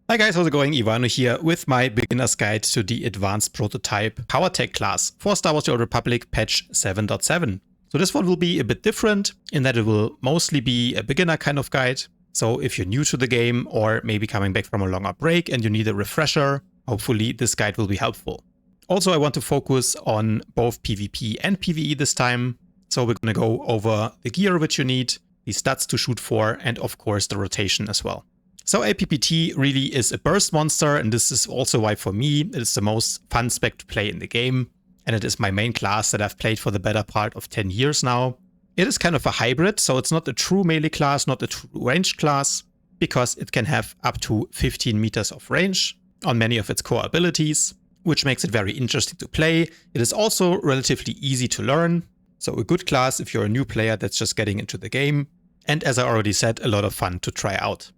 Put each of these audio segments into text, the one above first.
Hi guys, how's it going? Ivano here with my beginner's guide to the advanced prototype PowerTech class for Star Wars: The Old Republic patch 7.7. So this one will be a bit different in that it will mostly be a beginner kind of guide. So if you're new to the game or maybe coming back from a longer break and you need a refresher, hopefully this guide will be helpful. Also, I want to focus on both PvP and PvE this time. So we're going to go over the gear which you need, the stats to shoot for, and of course the rotation as well. So APPT really is a burst monster, and this is also why for me it is the most fun spec to play in the game, and it is my main class that I've played for the better part of 10 years now. It is kind of a hybrid, so it's not a true melee class, not a true ranged class, because it can have up to 15 meters of range on many of its core abilities, which makes it very interesting to play. It is also relatively easy to learn, so a good class if you're a new player that's just getting into the game, and as I already said, a lot of fun to try out.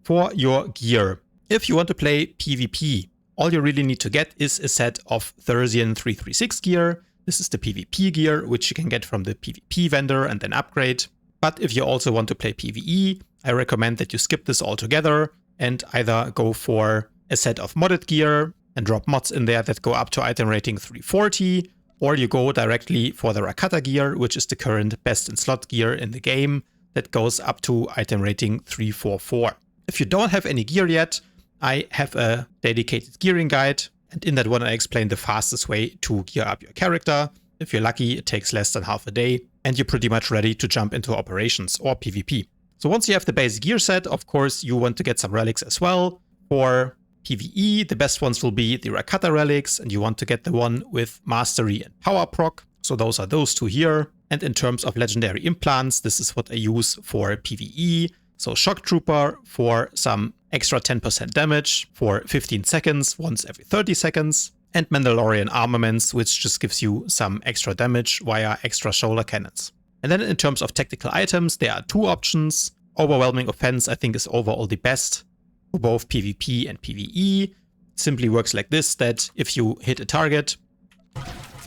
For your gear, if you want to play PvP, all you really need to get is a set of Thursian 336 gear. This is the PvP gear, which you can get from the PvP vendor and then upgrade. But if you also want to play PvE, I recommend that you skip this altogether and either go for a set of modded gear and drop mods in there that go up to item rating 340, or you go directly for the Rakata gear, which is the current best in slot gear in the game that goes up to item rating 344. If you don't have any gear yet, I have a dedicated gearing guide, and in that one I explain the fastest way to gear up your character. If you're lucky, it takes less than half a day, and you're pretty much ready to jump into operations or PvP. So once you have the basic gear set, of course, you want to get some relics as well. For PvE, the best ones will be the Rakata relics, and you want to get the one with Mastery and Power Proc. So those are those two here. And in terms of legendary implants, this is what I use for PvE. So Shock Trooper for some extra 10% damage for 15 seconds, once every 30 seconds. And Mandalorian armaments, which just gives you some extra damage via extra shoulder cannons. And then in terms of tactical items, there are two options. Overwhelming Offense, I think, is overall the best for both PvP and PvE. It simply works like this, that if you hit a target,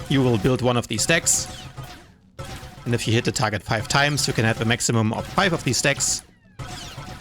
you will build one of these stacks. And if you hit the target 5 times, you can have a maximum of 5 of these stacks,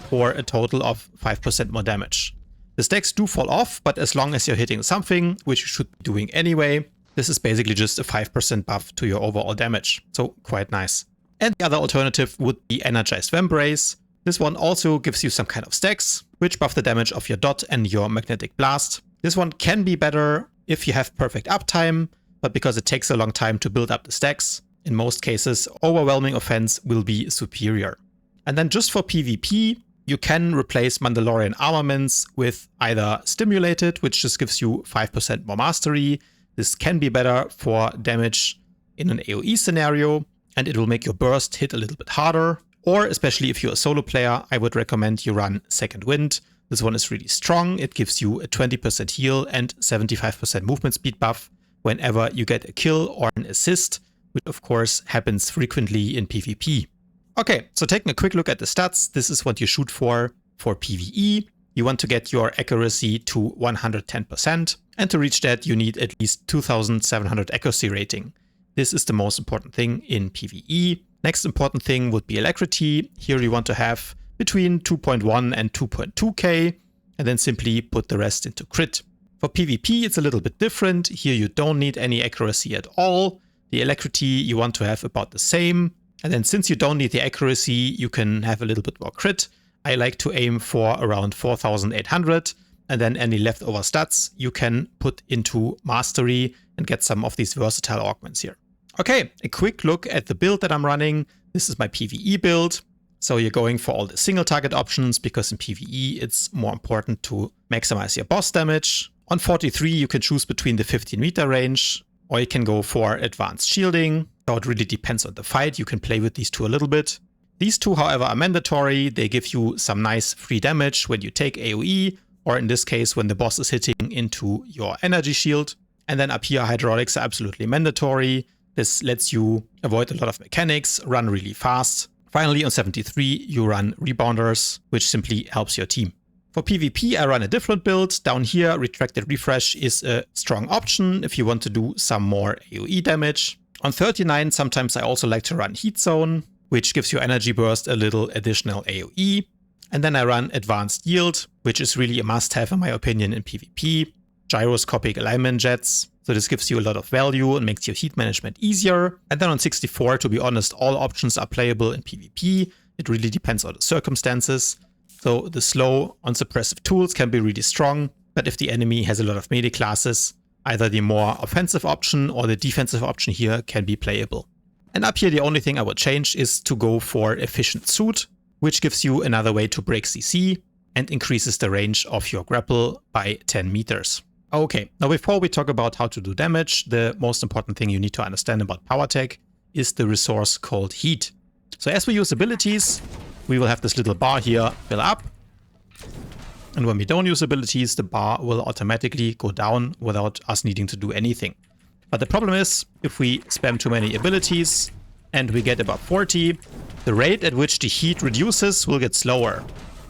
for a total of 5% more damage. The stacks do fall off, but as long as you're hitting something, which you should be doing anyway, this is basically just a 5% buff to your overall damage. So quite nice. And the other alternative would be Energized Vambrace. This one also gives you some kind of stacks, which buff the damage of your dot and your magnetic blast. This one can be better if you have perfect uptime, but because it takes a long time to build up the stacks, in most cases, Overwhelming Offense will be superior. And then just for PvP, you can replace Mandalorian armaments with either Stimulated, which just gives you 5% more mastery. This can be better for damage in an AOE scenario, and it will make your burst hit a little bit harder. Or especially if you're a solo player, I would recommend you run Second Wind. This one is really strong. It gives you a 20% heal and 75% movement speed buff whenever you get a kill or an assist, which of course happens frequently in PvP. Okay, so taking a quick look at the stats, this is what you shoot for PvE. You want to get your accuracy to 110%, and to reach that you need at least 2700 accuracy rating. This is the most important thing in PvE. Next important thing would be alacrity. Here you want to have between 2.1 and 2.2k, and then simply put the rest into crit. For PvP it's a little bit different. Here you don't need any accuracy at all. The alacrity you want to have about the same. And then since you don't need the accuracy, you can have a little bit more crit. I like to aim for around 4800, and then any leftover stats you can put into mastery and get some of these versatile augments here. Okay, a quick look at the build that I'm running. This is my PvE build. So you're going for all the single target options because in PvE it's more important to maximize your boss damage. On 43 you can choose between the 15 meter range, or you can go for advanced shielding. So it really depends on the fight. You can play with these two a little bit. These two, however, are mandatory. They give you some nice free damage when you take AOE, or in this case, when the boss is hitting into your energy shield. And then up here, hydraulics are absolutely mandatory. This lets you avoid a lot of mechanics, run really fast. Finally, on 73, you run rebounders, which simply helps your team. For PvP, I run a different build. Down here, Retracted Refresh is a strong option if you want to do some more AOE damage. On 39, sometimes I also like to run Heat Zone, which gives you energy burst a little additional AOE. And then I run Advanced Yield, which is really a must-have in my opinion in PvP. Gyroscopic alignment jets. So this gives you a lot of value and makes your heat management easier. And then on 64, to be honest, all options are playable in PvP. It really depends on the circumstances. So the slow, unsuppressive tools can be really strong. But if the enemy has a lot of melee classes, either the more offensive option or the defensive option here can be playable. And up here, the only thing I would change is to go for Efficient Suit, which gives you another way to break CC and increases the range of your grapple by 10 meters. Okay, now before we talk about how to do damage, the most important thing you need to understand about PowerTech is the resource called heat. So as we use abilities, we will have this little bar here fill up. And when we don't use abilities, the bar will automatically go down without us needing to do anything. But the problem is, if we spam too many abilities and we get above 40, the rate at which the heat reduces will get slower.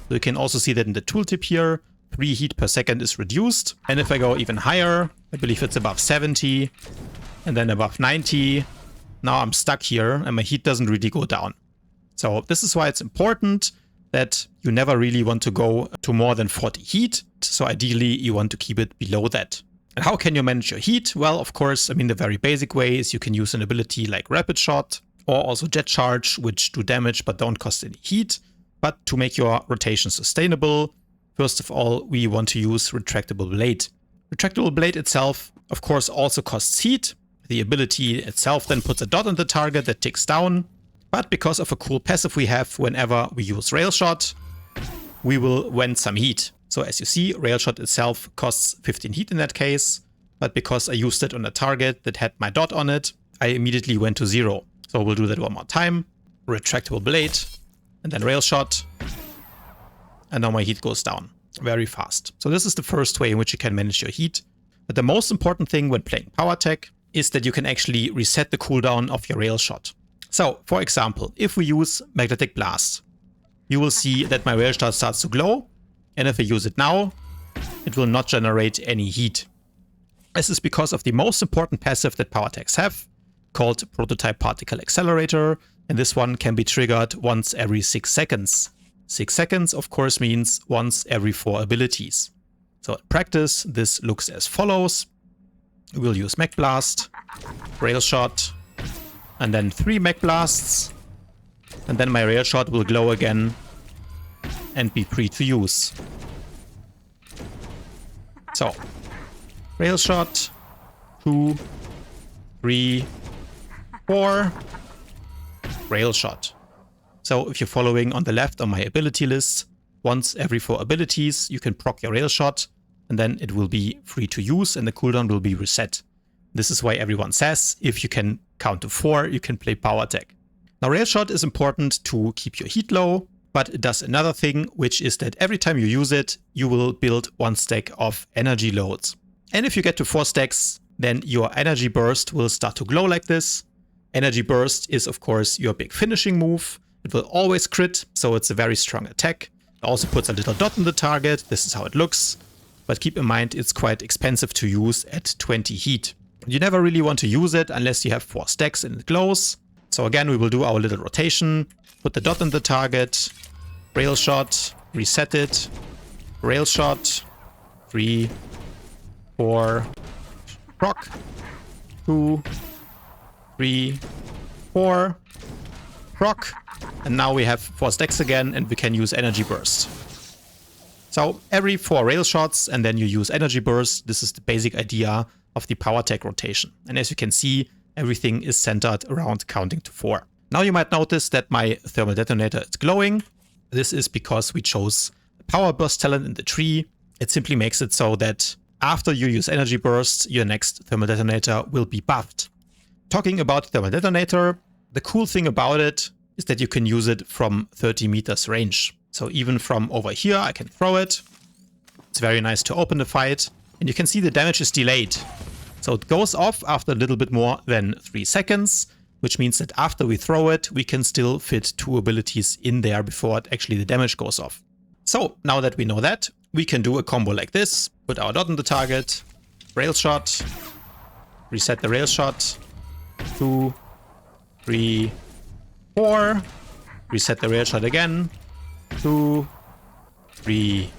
So you can also see that in the tooltip here, 3 heat per second is reduced. And if I go even higher, I believe it's above 70 and then above 90. Now I'm stuck here and my heat doesn't really go down. So this is why it's important that you never really want to go to more than 40 heat. So ideally you want to keep it below that. And how can you manage your heat? Well, of course, I mean, the very basic way is you can use an ability like Rapid Shot or also Jet Charge, which do damage but don't cost any heat. But to make your rotation sustainable, first of all, we want to use Retractable Blade. Retractable Blade itself, of course, also costs heat. The ability itself then puts a dot on the target that ticks down. But because of a cool passive we have whenever we use Rail Shot, we will vent some heat. So as you see, Rail Shot itself costs 15 heat in that case. But because I used it on a target that had my dot on it, I immediately went to 0. So we'll do that one more time. Retractable Blade, and then Rail Shot. And now my heat goes down very fast. So this is the first way in which you can manage your heat. But the most important thing when playing PowerTech is that you can actually reset the cooldown of your Rail Shot. So, for example, if we use Magnetic Blast, you will see that my Rail Shot starts to glow. And if I use it now, it will not generate any heat. This is because of the most important passive that PowerTechs have, called Prototype Particle Accelerator. And this one can be triggered once every 6 seconds. 6 seconds, of course, means once every 4 abilities. So in practice, this looks as follows. We'll use Mag Blast, Rail Shot, and then 3 Mag Blasts. And then my Rail Shot will glow again and be free to use. So, Rail Shot, 2, 3, 4, Rail Shot. So if you're following on the left on my ability list, once every 4 abilities, you can proc your Rail Shot, and then it will be free to use and the cooldown will be reset. This is why everyone says, if you can count to 4, you can play PowerTech. Now, Rail Shot is important to keep your heat low, but it does another thing, which is that every time you use it, you will build 1 stack of energy loads. And if you get to 4 stacks, then your energy burst will start to glow like this. Energy burst is, of course, your big finishing move. It will always crit, so it's a very strong attack. It also puts a little dot on the target. This is how it looks. But keep in mind, it's quite expensive to use at 20 heat. You never really want to use it unless you have 4 stacks and it glows. So again, we will do our little rotation. Put the dot on the target. Rail Shot. Reset it. Rail Shot. 3, 4. Proc. 2, 3, 4. Proc. And now we have 4 stacks again and we can use Energy Burst. So every 4 Rail Shots and then you use Energy Burst. This is the basic idea of the PowerTech rotation. And as you can see, everything is centered around counting to 4. Now you might notice that my Thermal Detonator is glowing. This is because we chose the Power Burst talent in the tree. It simply makes it so that after you use Energy Burst, your next Thermal Detonator will be buffed. Talking about Thermal Detonator, the cool thing about it is that you can use it from 30 meters range. So even from over here, I can throw it. It's very nice to open the fight. And you can see the damage is delayed. So it goes off after a little bit more than 3 seconds, which means that after we throw it, we can still fit 2 abilities in there before actually the damage goes off. So now that we know that, we can do a combo like this. Put our dot on the target, Rail Shot, reset the Rail Shot, 2, 3, 4, reset the Rail Shot again, 2, 3,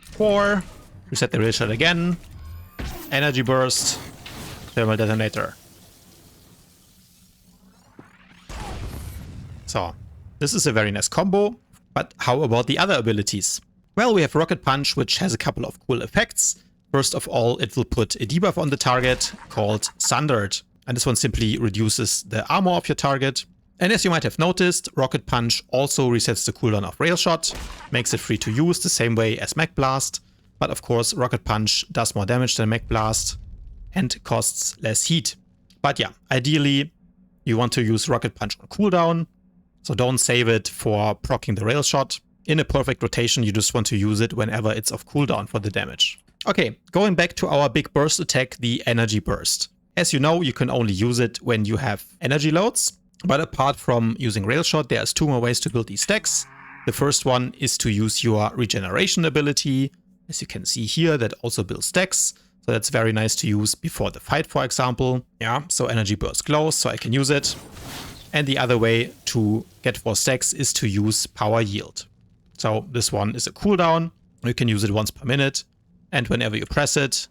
4. Reset the rail shot again. Energy burst. Thermal detonator. So, this is a very nice combo. But how about the other abilities? Well, we have Rocket Punch, which has a couple of cool effects. First of all, it will put a debuff on the target called Sundered. And this one simply reduces the armor of your target. And as you might have noticed, Rocket Punch also resets the cooldown of Rail Shot, makes it free to use the same way as Mech Blast. But of course, Rocket Punch does more damage than Mech Blast and costs less heat. But yeah, ideally, you want to use Rocket Punch on cooldown. So don't save it for proccing the Rail Shot. In a perfect rotation, you just want to use it whenever it's off cooldown for the damage. Okay, going back to our big burst attack, the Energy Burst. As you know, you can only use it when you have energy loads. But apart from using Rail Shot, there's 2 more ways to build these stacks. The first one is to use your regeneration ability. As you can see here, that also builds stacks. So that's very nice to use before the fight, for example. Yeah, so Energy Burst glows, so I can use it. And the other way to get 4 stacks is to use Power Yield. So this one is a cooldown. You can use it once per minute. And whenever you press it,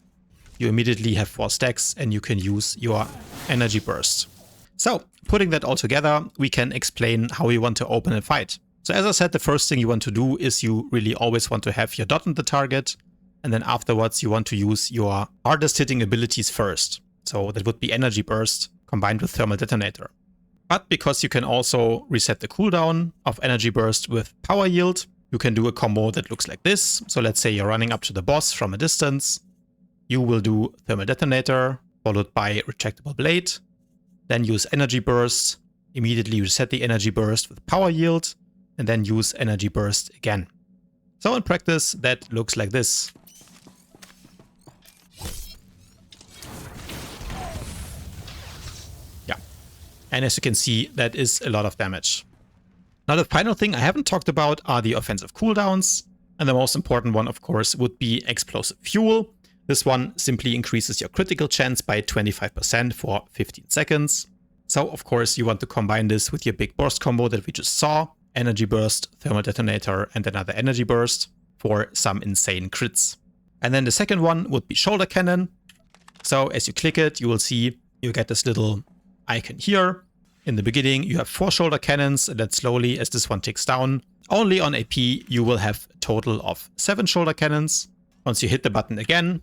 you immediately have 4 stacks and you can use your Energy Burst. So, putting that all together, we can explain how you want to open a fight. So as I said, the first thing you want to do is you really always want to have your dot on the target. And then afterwards, you want to use your hardest hitting abilities first. So that would be Energy Burst combined with Thermal Detonator. But because you can also reset the cooldown of Energy Burst with Power Yield, you can do a combo that looks like this. So let's say you're running up to the boss from a distance. You will do Thermal Detonator, followed by Retractable Blade. Then use Energy Burst, immediately reset the Energy Burst with Power Yield, and then use Energy Burst again. So in practice, that looks like this. Yeah. And as you can see, that is a lot of damage. Now the final thing I haven't talked about are the offensive cooldowns. And the most important one, of course, would be Explosive Fuel. This one simply increases your critical chance by 25% for 15 seconds. So of course you want to combine this with your big burst combo that we just saw. Energy Burst, Thermal Detonator and another Energy Burst for some insane crits. And then the second one would be Shoulder Cannon. So as you click it, you will see you get this little icon here. In the beginning you have 4 shoulder cannons, and then slowly as this one ticks down, only on AP you will have a total of 7 shoulder cannons. Once you hit the button again,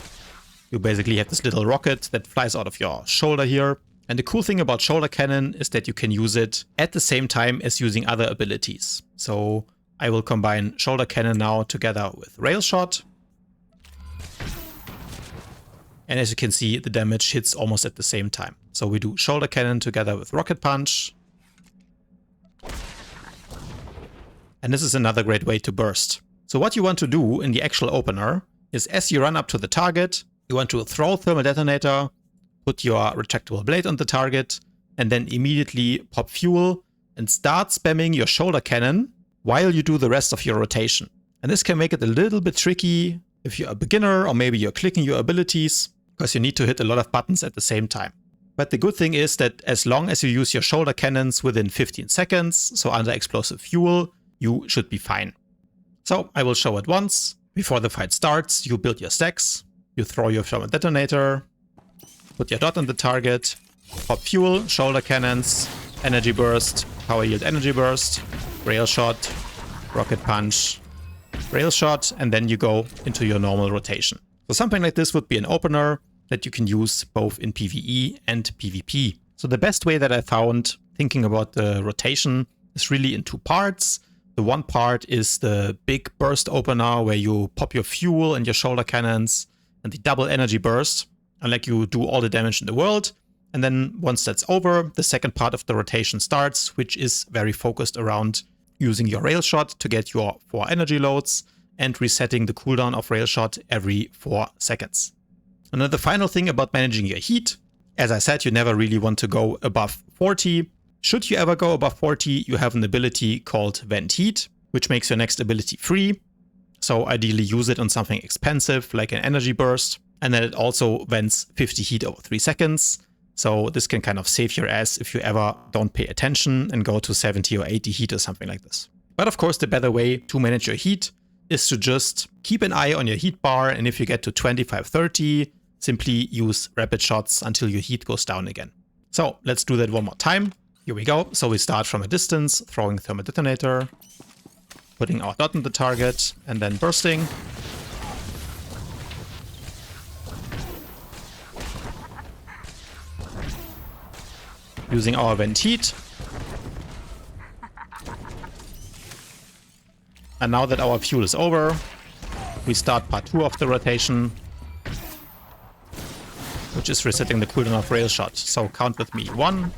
you basically have this little rocket that flies out of your shoulder here. And the cool thing about Shoulder Cannon is that you can use it at the same time as using other abilities. So I will combine Shoulder Cannon now together with Rail Shot. And as you can see, the damage hits almost at the same time. So we do Shoulder Cannon together with Rocket Punch. And this is another great way to burst. So what you want to do in the actual opener is as you run up to the target, you want to throw Thermal Detonator, put your Retractable Blade on the target, and then immediately pop fuel and start spamming your Shoulder Cannon while you do the rest of your rotation. And this can make it a little bit tricky if you're a beginner or maybe you're clicking your abilities, because you need to hit a lot of buttons at the same time. But the good thing is that as long as you use your Shoulder Cannons within 15 seconds, so under Explosive Fuel, you should be fine. So I will show it once. Before the fight starts, you build your stacks, you throw your Thermal Detonator, put your dot on the target, pop fuel, shoulder cannons, Energy Burst, Power Yield Energy Burst, Rail Shot, Rocket Punch, Rail Shot, and then you go into your normal rotation. So something like this would be an opener that you can use both in PvE and PvP. So the best way that I found thinking about the rotation is really in 2 parts. The one part is the big burst opener where you pop your fuel and your shoulder cannons and the double energy burst, and like you do all the damage in the world. And then once that's over, the second part of the rotation starts, which is very focused around using your Rail Shot to get your 4 energy loads and resetting the cooldown of Rail Shot every 4 seconds. And then the final thing about managing your heat, as I said, you never really want to go above 40. Should you ever go above 40, you have an ability called Vent Heat, which makes your next ability free. So ideally use it on something expensive like an Energy Burst. And then it also vents 50 heat over 3 seconds. So this can kind of save your ass if you ever don't pay attention and go to 70 or 80 heat or something like this. But of course, the better way to manage your heat is to just keep an eye on your heat bar, and if you get to 25-30, simply use rapid shots until your heat goes down again. So let's do that one more time. Here we go. So we start from a distance, throwing thermal detonator, putting our dot on the target, and then bursting. Using our vent heat. And now that our fuel is over, we start part 2 of the rotation, which is resetting the cooldown of rail shot. So count with me. 1,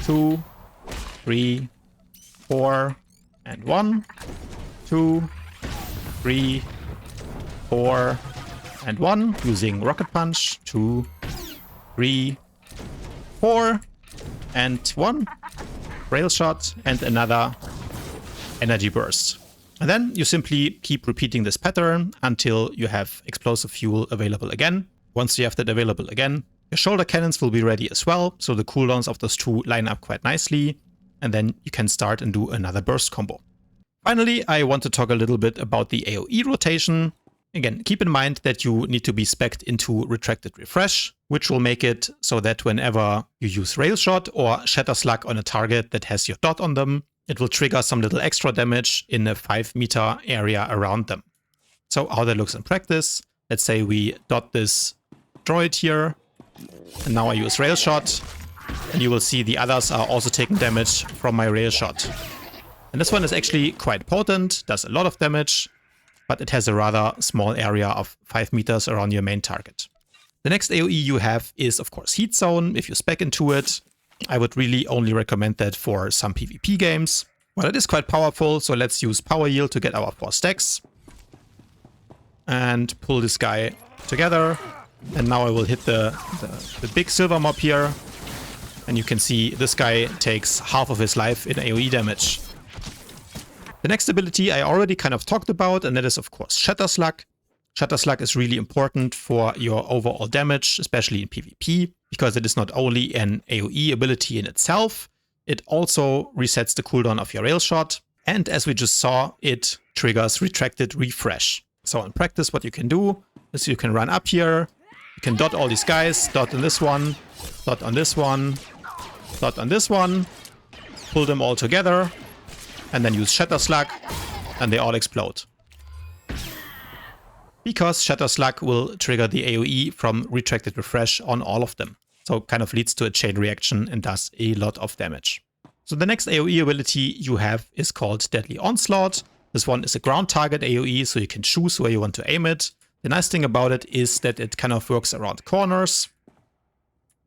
2, 3, 4, and 1, 2, 3, 4, and 1. Using rocket punch. 2, 3, 4, and 1. Rail shot and another energy burst. And then you simply keep repeating this pattern until you have explosive fuel available again. Once you have that available again, your shoulder cannons will be ready as well, so the cooldowns of those two line up quite nicely, and then you can start and do another burst combo. Finally, I want to talk a little bit about the AOE rotation. Again, keep in mind that you need to be spec'd into Retracted Refresh, which will make it so that whenever you use Rail Shot or Shatter Slug on a target that has your dot on them, it will trigger some little extra damage in a 5-meter area around them. So how that looks in practice, let's say we dot this droid here, and now I use Rail Shot, and you will see the others are also taking damage from my Rail Shot. And this one is actually quite potent, does a lot of damage, but it has a rather small area of 5 meters around your main target. The next AOE you have is of course Heat Zone. If you spec into it, I would really only recommend that for some PvP games. Well, it is quite powerful, so let's use Power Yield to get our 4 stacks. And pull this guy together. And now I will hit the big silver mob here. And you can see this guy takes half of his life in AOE damage. The next ability I already kind of talked about, and that is of course Shatter Slug. Shatter Slug is really important for your overall damage, especially in PvP, because it is not only an AOE ability in itself, it also resets the cooldown of your Rail Shot, and as we just saw, it triggers Retracted Refresh. So in practice what you can do is you can run up here, you can dot all these guys, dot on this one, dot on this one, dot on this one, pull them all together, and then use Shatter Slug, and they all explode. Because Shatter Slug will trigger the AOE from Retracted Refresh on all of them. So kind of leads to a chain reaction and does a lot of damage. So the next AOE ability you have is called Deadly Onslaught. This one is a ground target AOE, so you can choose where you want to aim it. The nice thing about it is that it kind of works around corners.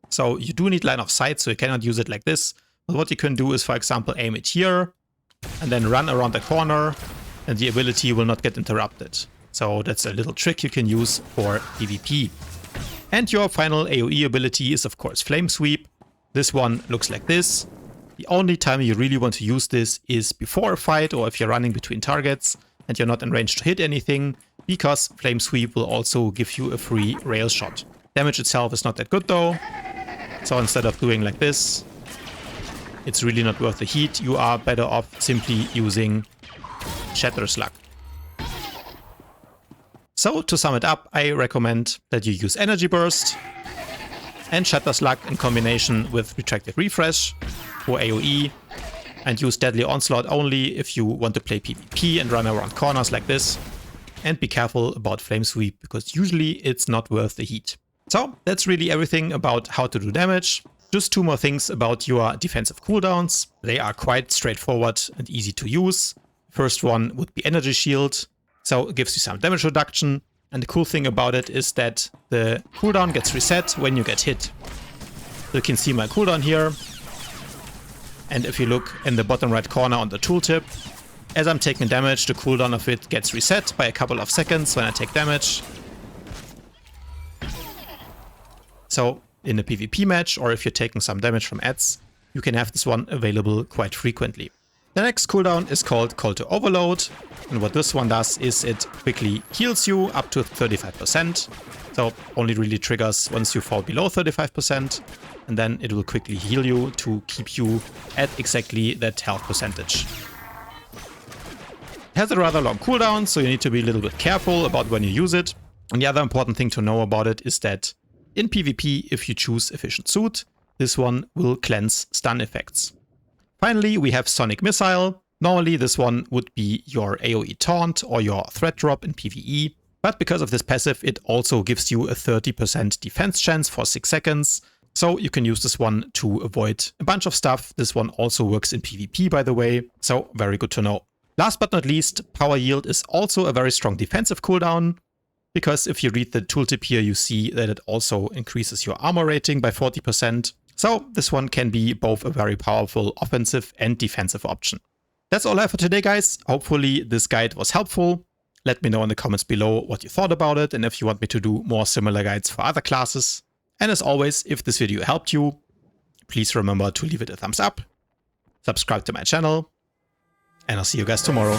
So you do need line of sight, so you cannot use it like this. But what you can do is, for example, aim it here, and then run around the corner, and the ability will not get interrupted. So that's a little trick you can use for PvP. And your final AOE ability is of course Flame Sweep. This one looks like this. The only time you really want to use this is before a fight, or if you're running between targets and you're not in range to hit anything, because Flame Sweep will also give you a free Rail Shot. Damage itself is not that good though, so instead of doing like this, it's really not worth the heat. You are better off simply using Shatter Slug. So to sum it up, I recommend that you use Energy Burst and Shatter Slug in combination with Retracted Refresh for AOE, and use Deadly Onslaught only if you want to play PvP and run around corners like this. And be careful about Flame Sweep, because usually it's not worth the heat. So that's really everything about how to do damage. Just 2 more things about your defensive cooldowns. They are quite straightforward and easy to use. First one would be Energy Shield. So it gives you some damage reduction. And the cool thing about it is that the cooldown gets reset when you get hit. So you can see my cooldown here. And if you look in the bottom right corner on the tooltip, as I'm taking damage, the cooldown of it gets reset by a couple of seconds when I take damage. So in a PvP match, or if you're taking some damage from ads, you can have this one available quite frequently. The next cooldown is called Call to Overload, and what this one does is it quickly heals you up to 35%. So only really triggers once you fall below 35%, and then it will quickly heal you to keep you at exactly that health percentage. It has a rather long cooldown, so you need to be a little bit careful about when you use it. And the other important thing to know about it is that in PvP, if you choose Efficient Suit, this one will cleanse stun effects. Finally, we have Sonic Missile. Normally, this one would be your AOE Taunt or your Threat Drop in PvE. But because of this passive, it also gives you a 30% defense chance for 6 seconds. So you can use this one to avoid a bunch of stuff. This one also works in PvP, by the way. So very good to know. Last but not least, Power Yield is also a very strong defensive cooldown. Because if you read the tooltip here, you see that it also increases your armor rating by 40%. So this one can be both a very powerful offensive and defensive option. That's all I have for today, guys. Hopefully this guide was helpful. Let me know in the comments below what you thought about it and if you want me to do more similar guides for other classes. And as always, if this video helped you, please remember to leave it a thumbs up, subscribe to my channel, and I'll see you guys tomorrow.